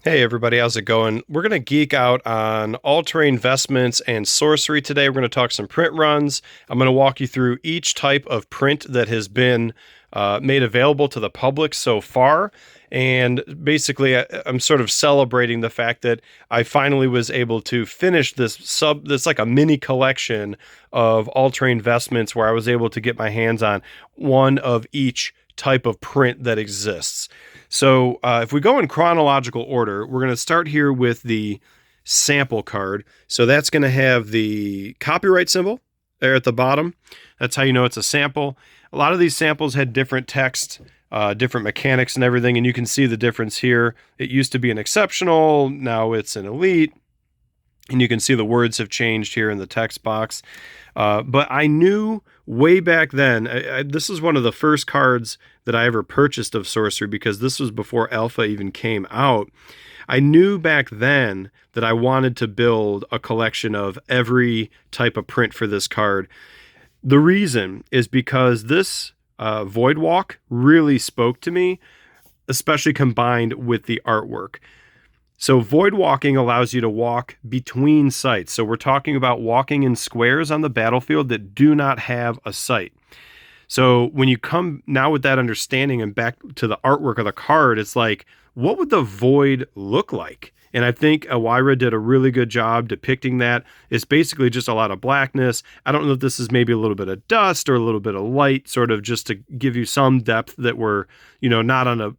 Hey everybody, how's it going? We're going to geek out on all-terrain vestments and sorcery today. We're going to talk some print runs. I'm going to walk you through each type of print that has been made available to the public so far. And basically, I'm sort of celebrating the fact that I finally was able to finish this like a mini collection of all-terrain vestments where I was able to get my hands on one of each type of print that exists. So if we go in chronological order, we're going to start here with the sample card. So that's going to have the copyright symbol there at the bottom. That's how you know it's a sample. A lot of these samples had different text, different mechanics and everything, and you can see the difference here. It used to be an exceptional, now it's an elite. And you can see the words have changed here in the text box. But I knew way back then, this is one of the first cards that I ever purchased of Sorcery because this was before Alpha even came out. I knew back then that I wanted to build a collection of every type of print for this card. The reason is because this Void Walk really spoke to me, especially combined with the artwork. So void walking allows you to walk between sites. So we're talking about walking in squares on the battlefield that do not have a site. So when you come now with that understanding and back to the artwork of the card, it's like, what would the void look like? And I think Elvira did a really good job depicting that. It's basically just a lot of blackness. I don't know if this is maybe a little bit of dust or a little bit of light, sort of just to give you some depth that we're, not on a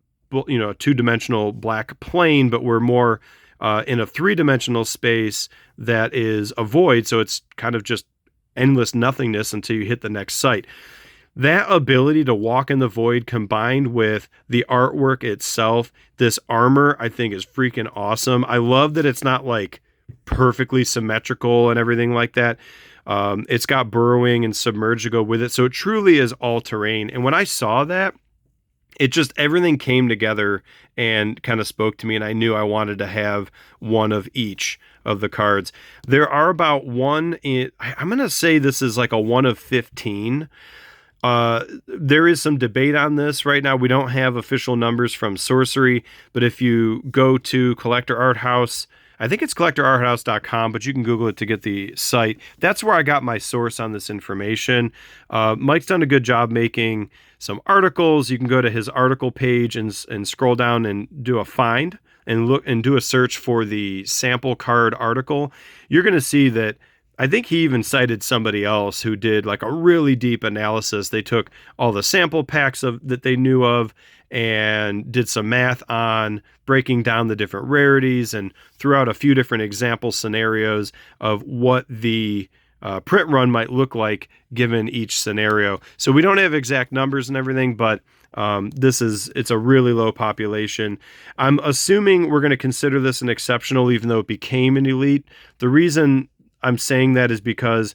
two-dimensional black plane, but we're more in a three-dimensional space that is a void, so it's kind of just endless nothingness until you hit the next site. That ability to walk in the void combined with the artwork itself, this armor, I think is freaking awesome. I love that it's not like perfectly symmetrical and everything like that. It's got burrowing and submerge to go with it, so it truly is all-terrain. And when I saw that, it just everything came together and kind of spoke to me, and I knew I wanted to have one of each of the cards. There are about I'm going to say this is like a 1 of 15. There is some debate on this right now. We don't have official numbers from Sorcery, but if you go to Collector Art House, I think it's collectorarthouse.com, but you can Google it to get the site. That's where I got my source on this information. Mike's done a good job making some articles. You can go to his article page and scroll down and do a find and look and do a search for the sample card article. You're going to see that I think he even cited somebody else who did like a really deep analysis. They took all the sample packs that they knew of and did some math on breaking down the different rarities and threw out a few different example scenarios of what the print run might look like given each scenario. So we don't have exact numbers and everything, but it's a really low population. I'm assuming we're going to consider this an exceptional, even though it became an elite. The reason I'm saying that is because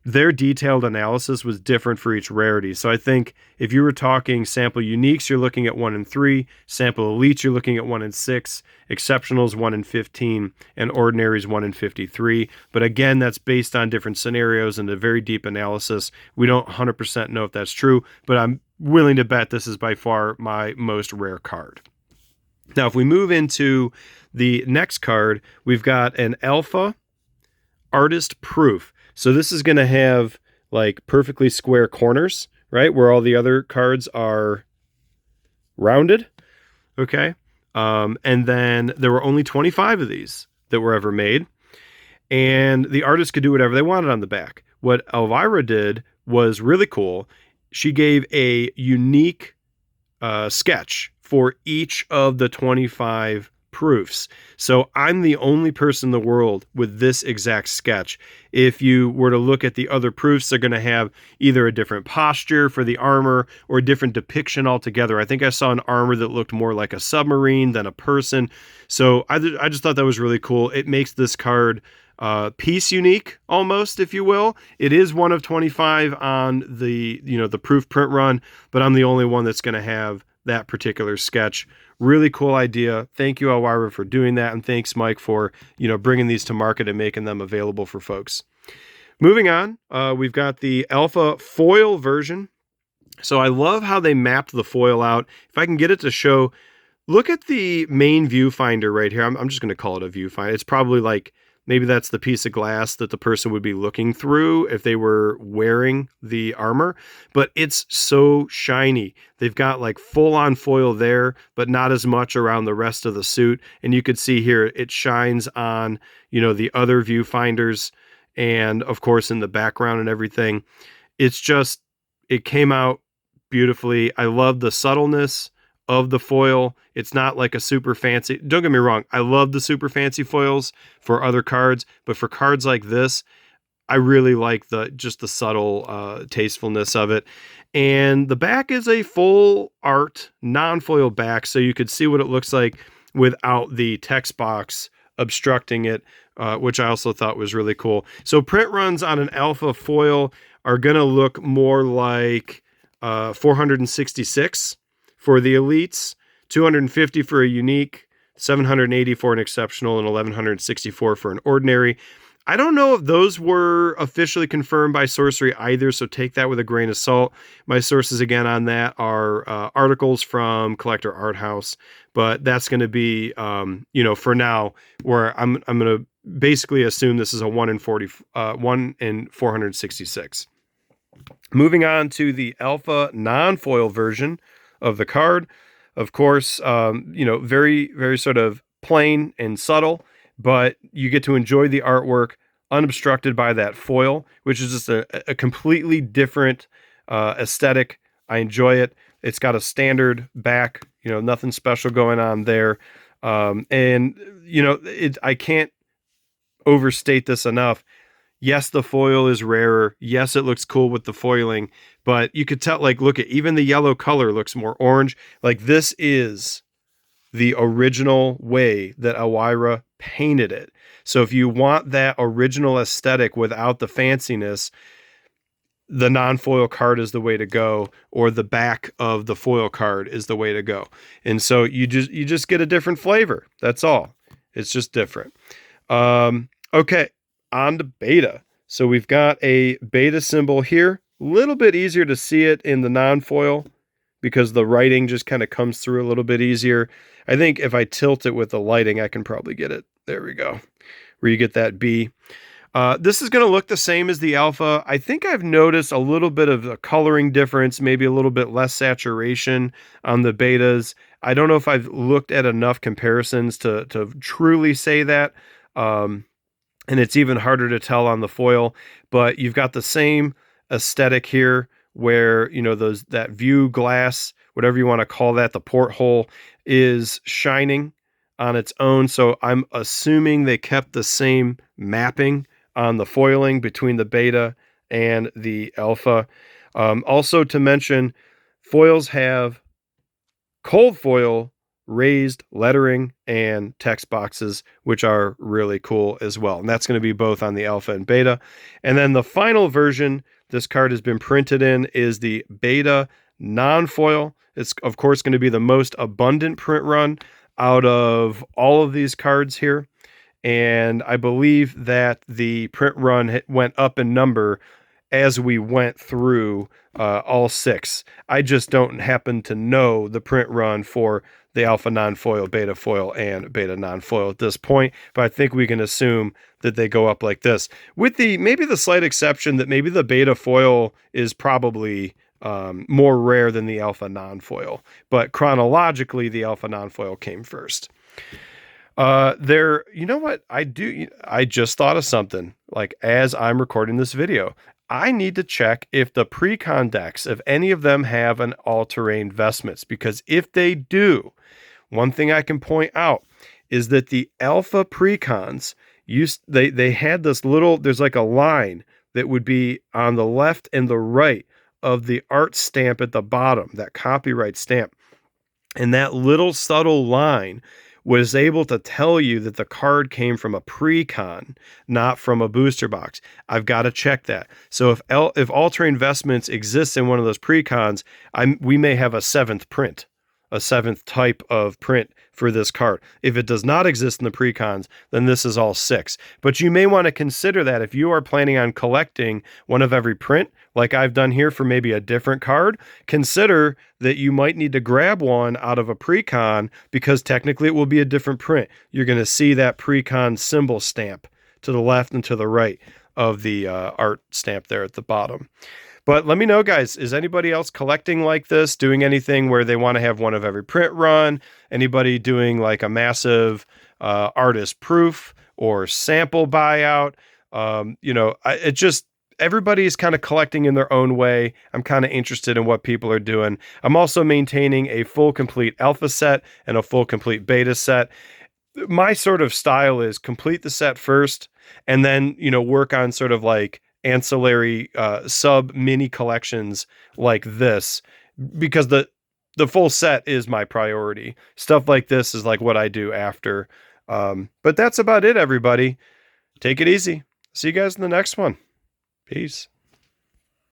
their detailed analysis was different for each rarity. So I think if you were talking sample uniques, you're looking at 1 in 3, sample elites, you're looking at 1 in 6, exceptionals 1 in 15, and ordinaries 1 in 53. But again, that's based on different scenarios and a very deep analysis. We don't 100% know if that's true, but I'm willing to bet this is by far my most rare card. Now, if we move into the next card, we've got an Alpha Artist Proof. So this is going to have like perfectly square corners, right? Where all the other cards are rounded. Okay. And then there were only 25 of these that were ever made. And the artist could do whatever they wanted on the back. What Elvira did was really cool. She gave a unique sketch for each of the 25 proofs. So I'm the only person in the world with this exact sketch. If you were to look at the other proofs, they're going to have either a different posture for the armor or a different depiction altogether. I think I saw an armor that looked more like a submarine than a person. So I just thought that was really cool. It makes this card piece unique almost, if you will. It is 1 of 25 on the proof print run, but I'm the only one that's going to have that particular sketch. Really cool idea. Thank you, Elvira, for doing that. And thanks, Mike, for, bringing these to market and making them available for folks. Moving on, we've got the Alpha foil version. So I love how they mapped the foil out. If I can get it to show Look at the main viewfinder right here. I'm just going to call it a viewfinder. It's probably like, maybe that's the piece of glass that the person would be looking through if they were wearing the armor, but it's so shiny. They've got like full on foil there, but not as much around the rest of the suit. And you could see here, it shines on, the other viewfinders and of course in the background and everything. It came out beautifully. I love the subtleness of the foil. It's not like a super fancy, don't get me wrong, I love the super fancy foils for other cards, but for cards like this, I really like the subtle tastefulness of it. And the back is a full art non-foil back, so you could see what it looks like without the text box obstructing it, which I also thought was really cool. So print runs on an alpha foil are going to look more like 466 for the elites, 250 for a unique, 780 for an exceptional, and 1164 for an ordinary. I don't know if those were officially confirmed by Sorcery either, so take that with a grain of salt. My sources again on that are articles from Collector Art House, but that's going to be, for now, where I'm going to basically assume this is a 1 in 466. Moving on to the alpha non-foil version of the card. Of course, very, very sort of plain and subtle, but you get to enjoy the artwork unobstructed by that foil, which is just a completely different aesthetic. I enjoy it. It's got a standard back, nothing special going on there. I can't overstate this enough. Yes, the foil is rarer. Yes, it looks cool with the foiling, but you could tell, like, look at even the yellow color looks more orange. Like, this is the original way that Elwira painted it. So if you want that original aesthetic without the fanciness, the non-foil card is the way to go, or the back of the foil card is the way to go. And so you just get a different flavor. That's all. It's just different. Okay. On to beta. So we've got a beta symbol here. A little bit easier to see it in the non-foil because the writing just kind of comes through a little bit easier. I think if I tilt it with the lighting, I can probably get it. There we go. Where you get that B. This is going to look the same as the alpha. I think I've noticed a little bit of a coloring difference, maybe a little bit less saturation on the betas. I don't know if I've looked at enough comparisons to truly say that. And it's even harder to tell on the foil, but you've got the same aesthetic here where, that view glass, whatever you want to call that, the porthole is shining on its own. So I'm assuming they kept the same mapping on the foiling between the beta and the alpha. Also to mention, foils have cold foil raised lettering and text boxes, which are really cool as well. And that's going to be both on the alpha and beta. And then the final version this card has been printed in is the beta non-foil. It's of course going to be the most abundant print run out of all of these cards here. And I believe that the print run went up in number as we went through all 6. I just don't happen to know the print run for the alpha non-foil, beta foil, and beta non-foil at this point, but I think we can assume that they go up like this, with maybe the slight exception that maybe the beta foil is probably more rare than the alpha non-foil, but chronologically the alpha non-foil came first. You know what I do? I just thought of something, like as I'm recording this video. I need to check if the pre-con decks, if any of them have an all-terrain vestments, because if they do, one thing I can point out is that the alpha pre-cons they had this little, there's like a line that would be on the left and the right of the art stamp at the bottom, that copyright stamp. And that little subtle line was able to tell you that the card came from a pre-con, not from a booster box. I've got to check that. So if All-terrain Vestments exists in one of those pre-cons, we may have a 7th print, a 7th type of print for this card. If it does not exist in the precons, then this is all 6. But you may want to consider that if you are planning on collecting one of every print, like I've done here for maybe a different card, consider that you might need to grab one out of a precon because technically it will be a different print. You're going to see that precon symbol stamp to the left and to the right of the art stamp there at the bottom. But let me know, guys, is anybody else collecting like this, doing anything where they want to have one of every print run? Anybody doing like a massive artist proof or sample buyout? Everybody's kind of collecting in their own way. I'm kind of interested in what people are doing. I'm also maintaining a full complete alpha set and a full complete beta set. My sort of style is complete the set first and then, work on sort of like ancillary sub mini collections like this, because the full set is my priority. Stuff like this is like what I do after. But that's about it, everybody. Take it easy. See you guys in the next one. Peace.